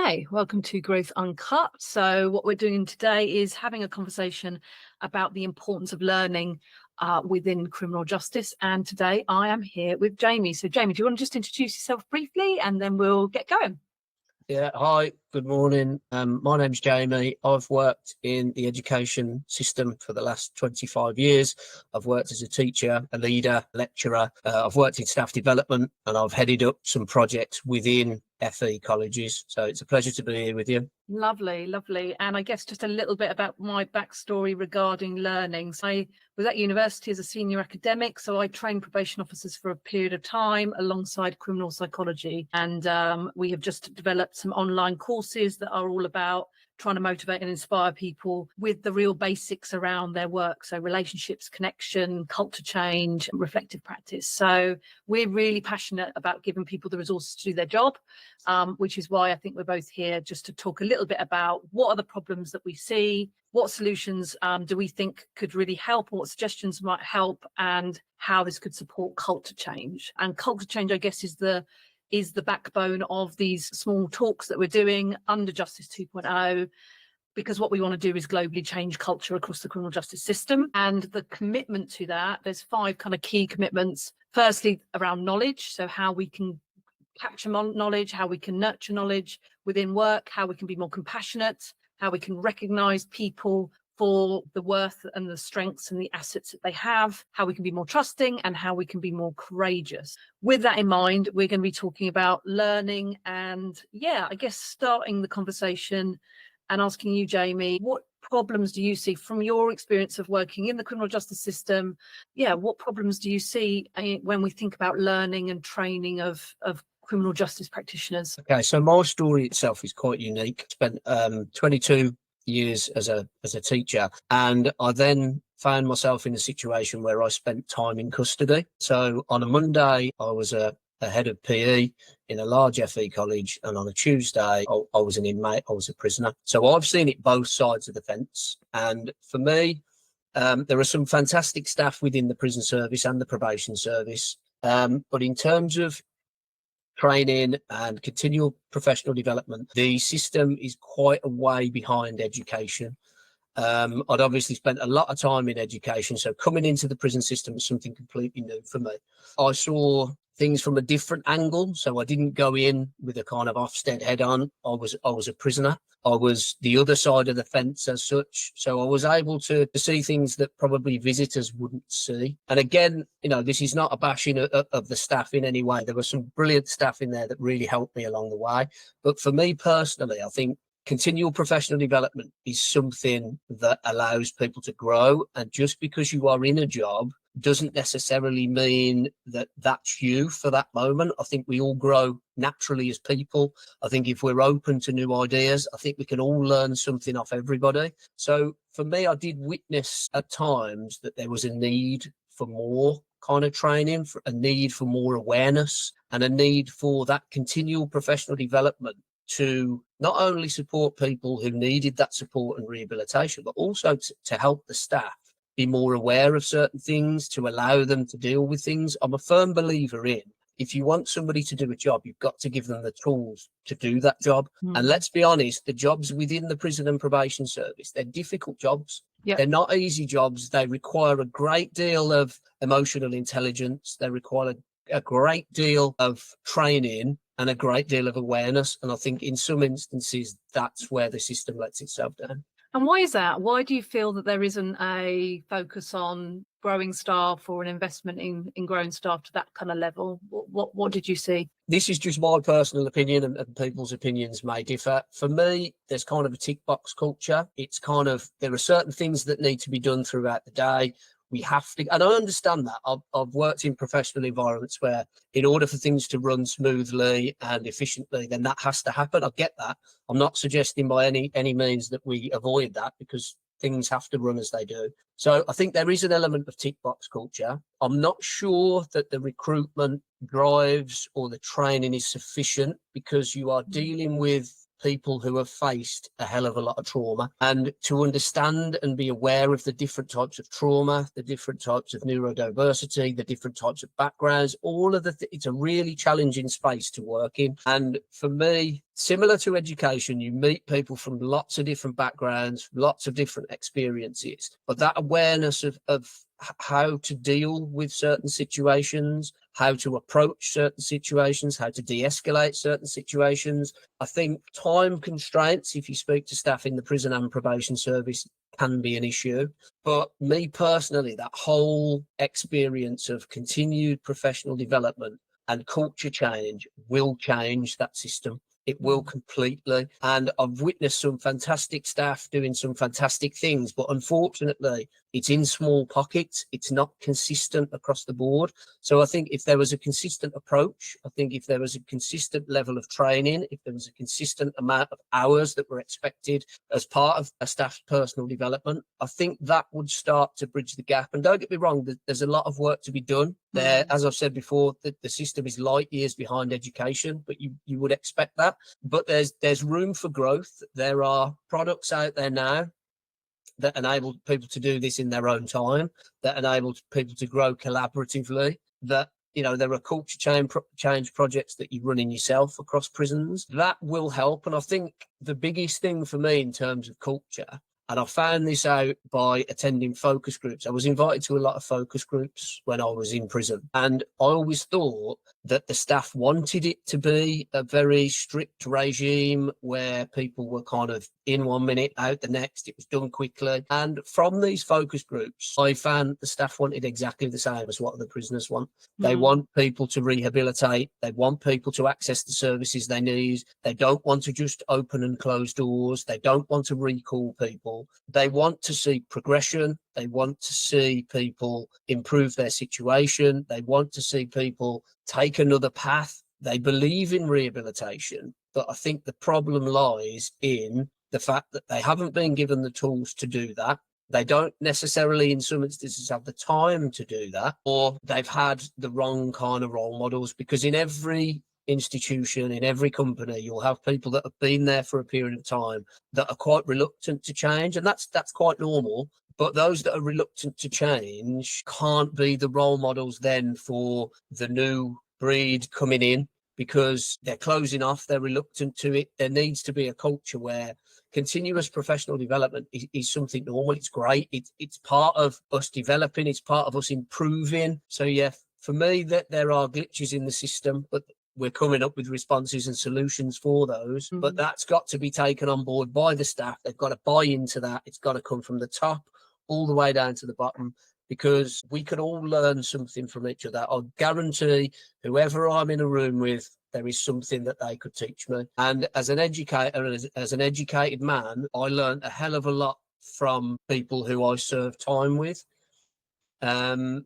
Okay, welcome to Growth Uncut. So, what we're doing today is having a conversation about the importance of learning within criminal justice. And today I am here with Jamie. So, Jamie, do you want to just introduce yourself briefly and then we'll get going? Yeah, hi, good morning. My name's Jamie. I've worked in the education system for the last 25 years. I've worked as a teacher, a leader, lecturer. I've worked in staff development and I've headed up some projects within FE colleges. So it's a pleasure to be here with you. Lovely, lovely. And I guess just a little bit about my backstory regarding learning. So I was at university as a senior academic, so I trained probation officers for a period of time alongside criminal psychology. And we have just developed some online courses that are all about trying to motivate and inspire people with the real basics around their work. So relationships, connection, culture change, reflective practice. So we're really passionate about giving people the resources to do their job, which is why I think we're both here just to talk a little bit about what are the problems that we see, what solutions do we think could really help, or what suggestions might help, and how this could support culture change. And culture change, I guess, is the backbone of these small talks that we're doing under Justice 2.0, because what we want to do is globally change culture across the criminal justice system. And the commitment to that, there's 5 kind of key commitments. Firstly, around knowledge, so how we can capture knowledge, how we can nurture knowledge within work, how we can be more compassionate, how we can recognize people for the worth and the strengths and the assets that they have, how we can be more trusting, and how we can be more courageous. With that in mind, we're going to be talking about learning and, I guess starting the conversation and asking you, Jamie, what problems do you see from your experience of working in the criminal justice system? What problems do you see when we think about learning and training of criminal justice practitioners? Okay, so my story itself is quite unique. Spent 22 years as a teacher, and I then found myself in a situation where I spent time in custody. So on a Monday, I was a head of PE in a large FE college, and on a Tuesday, I was an inmate, I was a prisoner. So I've seen it both sides of the fence. And for me, there are some fantastic staff within the prison service and the probation service. But in terms of training and continual professional development, the system is quite a way behind education. I'd obviously spent a lot of time in education, so coming into the prison system was something completely new for me. I saw things from a different angle, so I didn't go in with a kind of Ofsted head on. I was a prisoner. I was the other side of the fence as such, so I was able to see things that probably visitors wouldn't see. And again, this is not a bashing of the staff in any way. There were some brilliant staff in there that really helped me along the way. But for me personally, I think continual professional development is something that allows people to grow. And just because you are in a job doesn't necessarily mean that that's you for that moment. I think we all grow naturally as people. I think if we're open to new ideas, I think we can all learn something off everybody. So for me, I did witness at times that there was a need for more kind of training, for a need for more awareness, and a need for that continual professional development to not only support people who needed that support and rehabilitation, but also to help the staff be more aware of certain things, to allow them to deal with things. I'm a firm believer in, if you want somebody to do a job, you've got to give them the tools to do that job. And let's be honest, the jobs within the prison and probation service, they're difficult jobs. Yep. They're not easy jobs. They require a great deal of emotional intelligence. They require a great deal of training and a great deal of awareness. And I think in some instances, that's where the system lets itself down. And why is that? Why do you feel that there isn't a focus on growing staff or an investment in growing staff to that kind of level? What did you see? This is just my personal opinion, and people's opinions may differ. For me, there's kind of a tick box culture. It's kind of, there are certain things that need to be done throughout the day. We have to, and I understand that. I've worked in professional environments where in order for things to run smoothly and efficiently, then that has to happen. I get that. I'm not suggesting by any means that we avoid that, because things have to run as they do. So I think there is an element of tick box culture. I'm not sure that the recruitment drives or the training is sufficient, because you are dealing with people who have faced a hell of a lot of trauma, and to understand and be aware of the different types of trauma, the different types of neurodiversity, the different types of backgrounds, all of it's a really challenging space to work in. And for me, similar to education, you meet people from lots of different backgrounds, lots of different experiences, but that awareness of how to deal with certain situations, how to approach certain situations, how to de-escalate certain situations. I think time constraints, if you speak to staff in the prison and probation service, can be an issue. But me personally, that whole experience of continued professional development and culture change will change that system. It will completely. And I've witnessed some fantastic staff doing some fantastic things, but unfortunately, it's in small pockets. It's not consistent across the board. So I think if there was a consistent approach, I think if there was a consistent level of training, if there was a consistent amount of hours that were expected as part of a staff's personal development, I think that would start to bridge the gap. And don't get me wrong, there's a lot of work to be done there. As I've said before, the system is light years behind education, but you would expect that. But there's room for growth. There are products out there now that enable people to do this in their own time, that enable people to grow collaboratively, that, you know, there are culture change projects that you run in yourself across prisons. That will help. And I think the biggest thing for me in terms of culture, and I found this out by attending focus groups. I was invited to a lot of focus groups when I was in prison. And I always thought that the staff wanted it to be a very strict regime where people were kind of in 1 minute, out the next. It was done quickly. And from these focus groups, I found the staff wanted exactly the same as what the prisoners want. They want people to rehabilitate. They want people to access the services they need. They don't want to just open and close doors. They don't want to recall people. They want to see progression. They want to see people improve their situation. They want to see people take another path. They believe in rehabilitation. But I think the problem lies in the fact that they haven't been given the tools to do that. They don't necessarily, in some instances, have the time to do that, or they've had the wrong kind of role models, because in every institution, in every company, you'll have people that have been there for a period of time that are quite reluctant to change, and that's quite normal. But those that are reluctant to change can't be the role models then for the new breed coming in, because they're closing off, they're reluctant to it. There needs to be a culture where continuous professional development is something normal. It's great. It's part of us developing. It's part of us improving. So yeah, for me, that there are glitches in the system, but we're coming up with responses and solutions for those. But that's got to be taken on board by the staff. They've got to buy into that. It's got to come from the top all the way down to the bottom, because we can all learn something from each other. I guarantee whoever I'm in a room with, there is something that they could teach me. And as an educator, as an educated man, I learned a hell of a lot from people who I served time with. And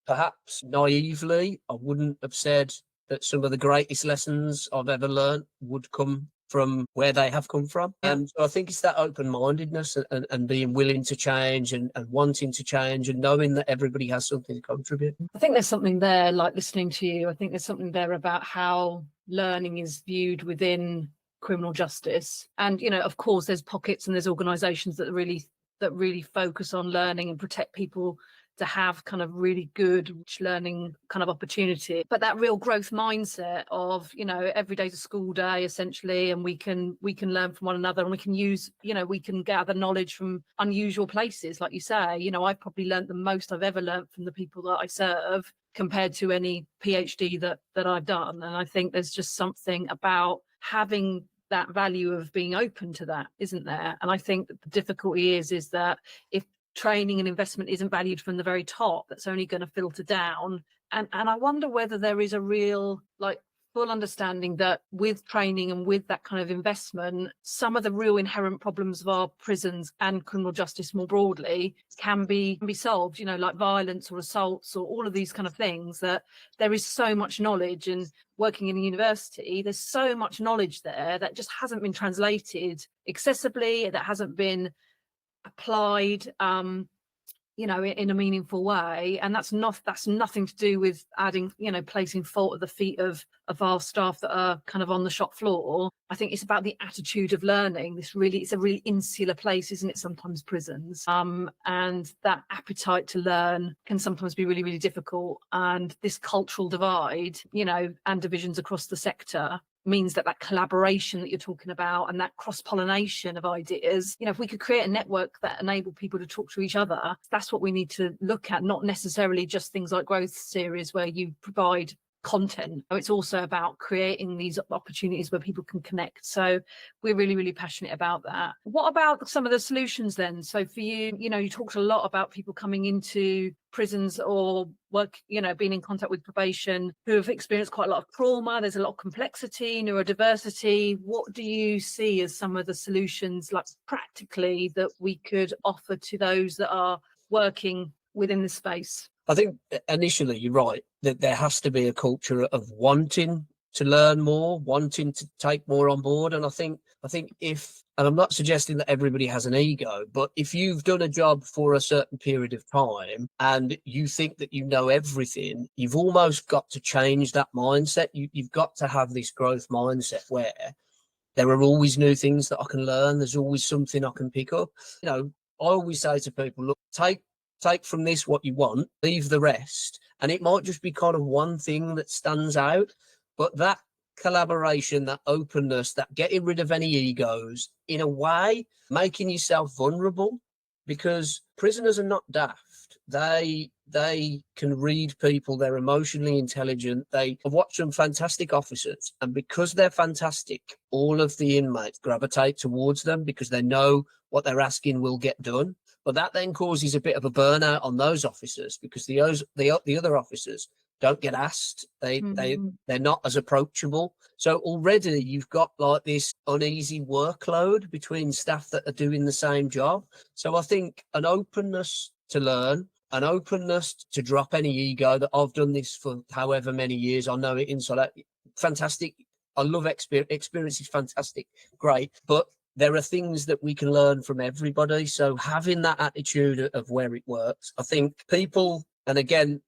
perhaps naively, I wouldn't have said that some of the greatest lessons I've ever learned would come from where they have come from. And so I think it's that open-mindedness and being willing to change and wanting to change and knowing that everybody has something to contribute. I think there's something there, like listening to you, I think there's something there about how learning is viewed within criminal justice. And, you know, of course, there's pockets and there's organisations that really focus on learning and protect people to have kind of really good learning kind of opportunity. But that real growth mindset of, you know, every day's a school day essentially, and we can learn from one another, and we can use, you know, we can gather knowledge from unusual places. Like you say, you know, I've probably learned the most I've ever learned from the people that I serve compared to any PhD that I've done. And I think there's just something about having that value of being open to that, isn't there? And I think that the difficulty is that if training and investment isn't valued from the very top, that's only going to filter down. And I wonder whether there is a real, like, full understanding that with training and with that kind of investment, some of the real inherent problems of our prisons and criminal justice more broadly can be solved, you know, like violence or assaults or all of these kind of things. That there is so much knowledge, and working in a university, there's so much knowledge there that just hasn't been translated accessibly, that hasn't been applied you know, in a meaningful way. And that's nothing to do with adding, you know, placing fault at the feet of our staff that are kind of on the shop floor. I think it's about the attitude of learning. It's a really insular place, isn't it, sometimes, prisons, and that appetite to learn can sometimes be really, really difficult. And this cultural divide, you know, and divisions across the sector means that that collaboration that you're talking about and that cross-pollination of ideas, if we could create a network that enable people to talk to each other, that's what we need to look at, not necessarily just things like growth series where you provide content. It's also about creating these opportunities where people can connect. So we're really, really passionate about that. What about some of the solutions then? So for you, you talked a lot about people coming into prisons or work, being in contact with probation who have experienced quite a lot of trauma. There's a lot of complexity, neurodiversity. What do you see as some of the solutions, like practically, that we could offer to those that are working within the space? I think initially you're right, that there has to be a culture of wanting to learn more, wanting to take more on board. And I think if, and I'm not suggesting that everybody has an ego, but if you've done a job for a certain period of time and you think that you know everything, you've almost got to change that mindset. You've got to have this growth mindset where there are always new things that I can learn. There's always something I can pick up. I always say to people, look, take from this what you want, leave the rest. And it might just be kind of one thing that stands out, but that collaboration, that openness, that getting rid of any egos, in a way, making yourself vulnerable, because prisoners are not daft. They can read people. They're emotionally intelligent. I've watched some fantastic officers, and because they're fantastic, all of the inmates gravitate towards them because they know what they're asking will get done. But that then causes a bit of a burnout on those officers because the other officers don't get asked. They're not as approachable. So already you've got like this uneasy workload between staff that are doing the same job. So I think an openness to learn, an openness to drop any ego, that I've done this for however many years. I know it inside out. Fantastic. I love experience. Experience is fantastic. Great. But there are things that we can learn from everybody. So having that attitude of where it works, I think people, and again,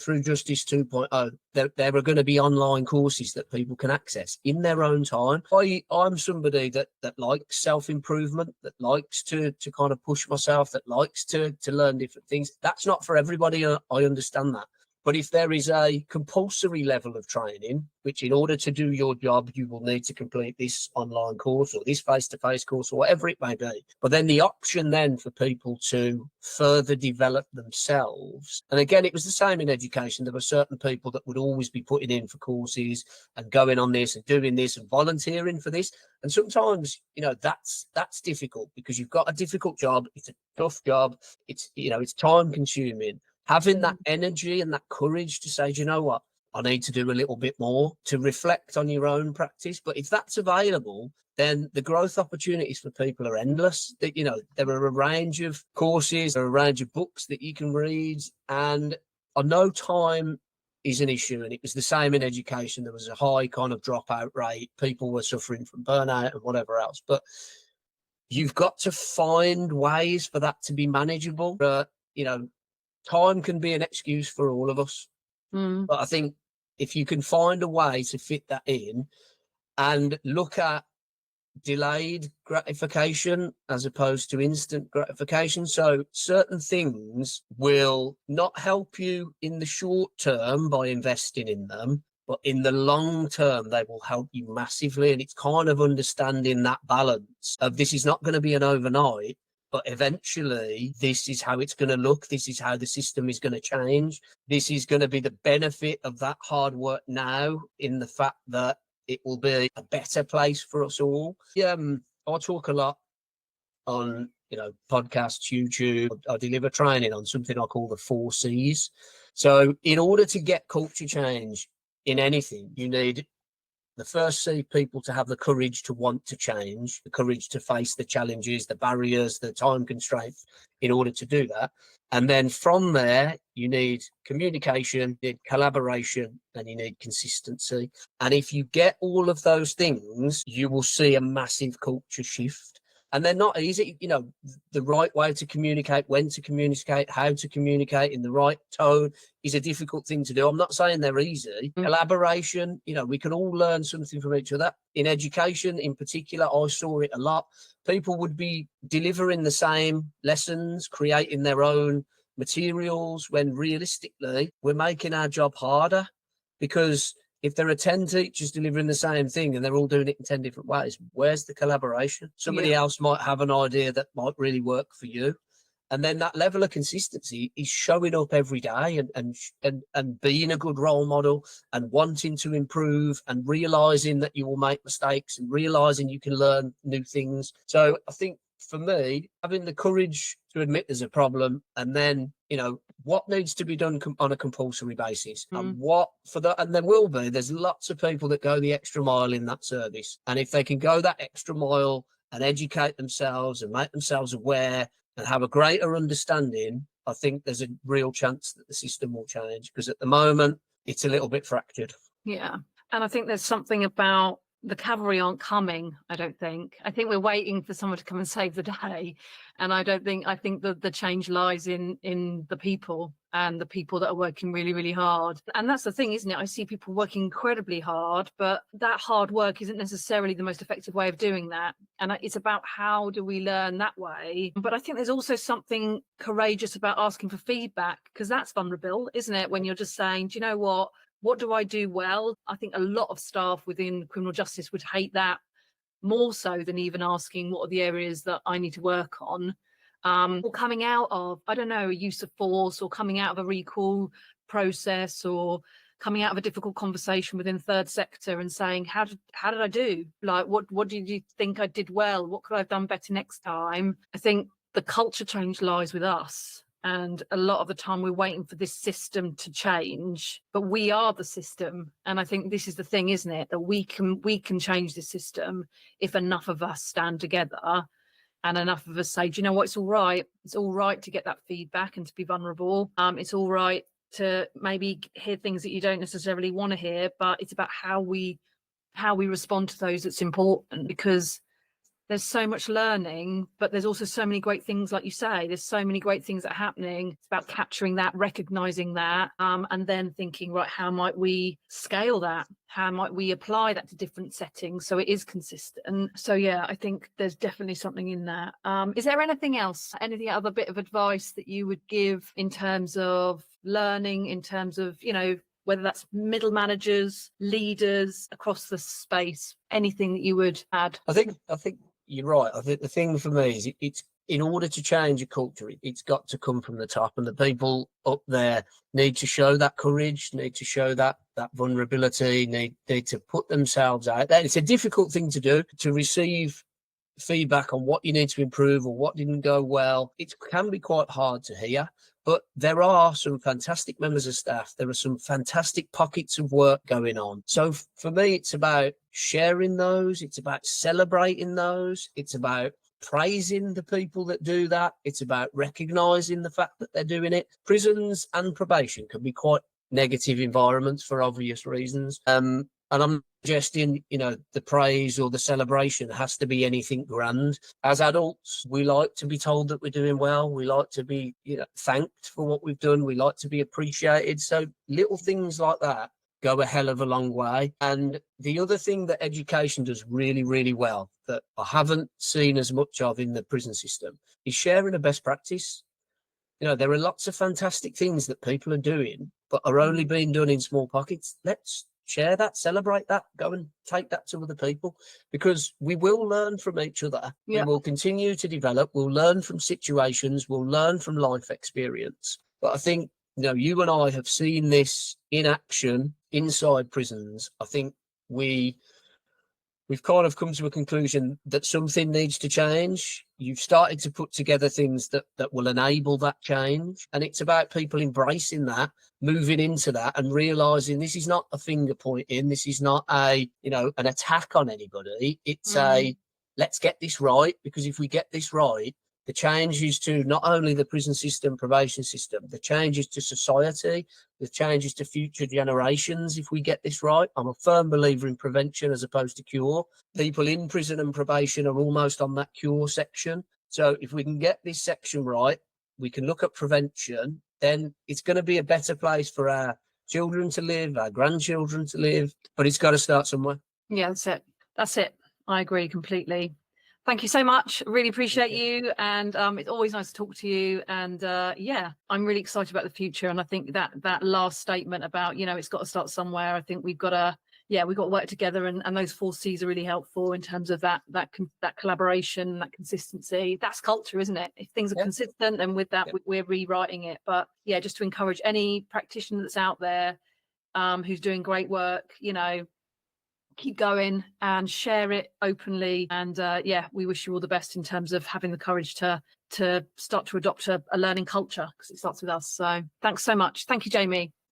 through Justice 2.0, there are going to be online courses that people can access in their own time. I'm somebody that likes self-improvement, that likes to kind of push myself, that likes to learn different things. That's not for everybody. I understand that. But if there is a compulsory level of training, which in order to do your job, you will need to complete this online course or this face-to-face course or whatever it may be. But then the option then for people to further develop themselves. And again, it was the same in education. There were certain people that would always be putting in for courses and going on this and doing this and volunteering for this. And sometimes, that's difficult because you've got a difficult job. It's a tough job. It's time consuming. Having that energy and that courage to say, do you know what, I need to do a little bit more, to reflect on your own practice. But if that's available, then the growth opportunities for people are endless. There are a range of courses, there are a range of books that you can read. And I know time is an issue, and it was the same in education. There was a high kind of dropout rate. People were suffering from burnout and whatever else. But you've got to find ways for that to be manageable. Time can be an excuse for all of us. But I think if you can find a way to fit that in and look at delayed gratification as opposed to instant gratification. So certain things will not help you in the short term by investing in them, but in the long term, they will help you massively. And it's kind of understanding that balance of this is not going to be an overnight, but eventually this is how it's going to look. This is how the system is going to change. This is going to be the benefit of that hard work now, in the fact that it will be a better place for us all. I talk a lot on, podcasts, YouTube. I deliver training on something I call the 4 C's. So in order to get culture change in anything, you need the first C, people to have the courage to want to change, the courage to face the challenges, the barriers, the time constraints in order to do that. And then from there, you need communication, you need collaboration, and you need consistency. And if you get all of those things, you will see a massive culture shift. And they're not easy, the right way to communicate, when to communicate, how to communicate in the right tone is a difficult thing to do. I'm not saying they're easy. Collaboration, we can all learn something from each other. In education in particular, I saw it a lot. People would be delivering the same lessons, creating their own materials, when realistically we're making our job harder because if there are 10 teachers delivering the same thing and they're all doing it in 10 different ways, where's the collaboration? Somebody else might have an idea that might really work for you. And then that level of consistency is showing up every day and being a good role model and wanting to improve and realizing that you will make mistakes and realizing you can learn new things. So I think for me, having the courage to admit there's a problem, and then, what needs to be done on a compulsory basis, and there's lots of people that go the extra mile in that service. And if they can go that extra mile and educate themselves and make themselves aware and have a greater understanding, I think there's a real chance that the system will change, because at the moment it's a little bit fractured. Yeah. And I think there's something about the cavalry aren't coming, I don't think. I think we're waiting for someone to come and save the day. And I think that the change lies in the people, and the people that are working really, really hard. And that's the thing, isn't it? I see people working incredibly hard, but that hard work isn't necessarily the most effective way of doing that. And it's about how do we learn that way. But I think there's also something courageous about asking for feedback, because that's vulnerable, isn't it? When you're just saying, do you know what do I do well? I think a lot of staff within criminal justice would hate that more so than even asking what are the areas that I need to work on. Or coming out of, I don't know, a use of force, or coming out of a recall process, or coming out of a difficult conversation within third sector and saying, how did I do? Like, what did you think I did well? What could I have done better next time? I think the culture change lies with us. And a lot of the time we're waiting for this system to change, but we are the system. And I think this is the thing, isn't it? That we can change the system if enough of us stand together and enough of us say, do you know what? It's all right. It's all right to get that feedback and to be vulnerable. It's all right to maybe hear things that you don't necessarily want to hear, but it's about how we respond to those that's important, because there's so much learning, but there's also so many great things, like you say, there's so many great things that are happening. It's about capturing that, recognizing that, and then thinking, right, how might we scale that? How might we apply that to different settings so it is consistent? So, yeah, I think there's definitely something in that. Is there anything else, any other bit of advice that you would give in terms of learning, in terms of, whether that's middle managers, leaders across the space, anything that you would add? I think you're right. I think the thing for me is it's in order to change a culture, it's got to come from the top, and the people up there need to show that courage, need to show that vulnerability, need to put themselves out there. It's a difficult thing to do, to receive feedback on what you need to improve or what didn't go well. It can be quite hard to hear, but there are some fantastic members of staff. There are some fantastic pockets of work going on. So for me, it's about sharing those. It's about celebrating those. It's about praising the people that do that. It's about recognizing the fact that they're doing it. Prisons and probation can be quite negative environments for obvious reasons. And I'm suggesting, the praise or the celebration has to be anything grand. As adults, we like to be told that we're doing well. We like to be, thanked for what we've done. We like to be appreciated. So little things like that go a hell of a long way. And the other thing that education does really, really well, that I haven't seen as much of in the prison system, is sharing a best practice. There are lots of fantastic things that people are doing, but are only being done in small pockets. Let's share that, celebrate that, go and take that to other people, because we will learn from each other. Yeah. We will continue to develop. We'll learn from situations. We'll learn from life experience. But I think, you and I have seen this in action inside prisons. I think we've kind of come to a conclusion that something needs to change. You've started to put together things that will enable that change. And it's about people embracing that, moving into that, and realizing this is not a finger pointing. This is not an attack on anybody. It's let's get this right, because if we get this right, the changes to not only the prison system, probation system, the changes to society, the changes to future generations. If we get this right, I'm a firm believer in prevention as opposed to cure. People in prison and probation are almost on that cure section. So if we can get this section right, we can look at prevention, then it's going to be a better place for our children to live, our grandchildren to live, but it's got to start somewhere. Yeah, that's it. I agree completely. Thank you so much. Really appreciate you. you. And it's always nice to talk to you. And yeah, I'm really excited about the future. And I think that last statement about, it's got to start somewhere. I think we've got to work together. And those 4 C's are really helpful in terms of that collaboration, that consistency. That's culture, isn't it? If things are Yeah. consistent, and with that, Yeah. we're rewriting it. But yeah, just to encourage any practitioner that's out there who's doing great work, keep going and share it openly. And yeah, we wish you all the best in terms of having the courage to start to adopt a learning culture, because it starts with us. So thanks so much. Thank you, Jamie.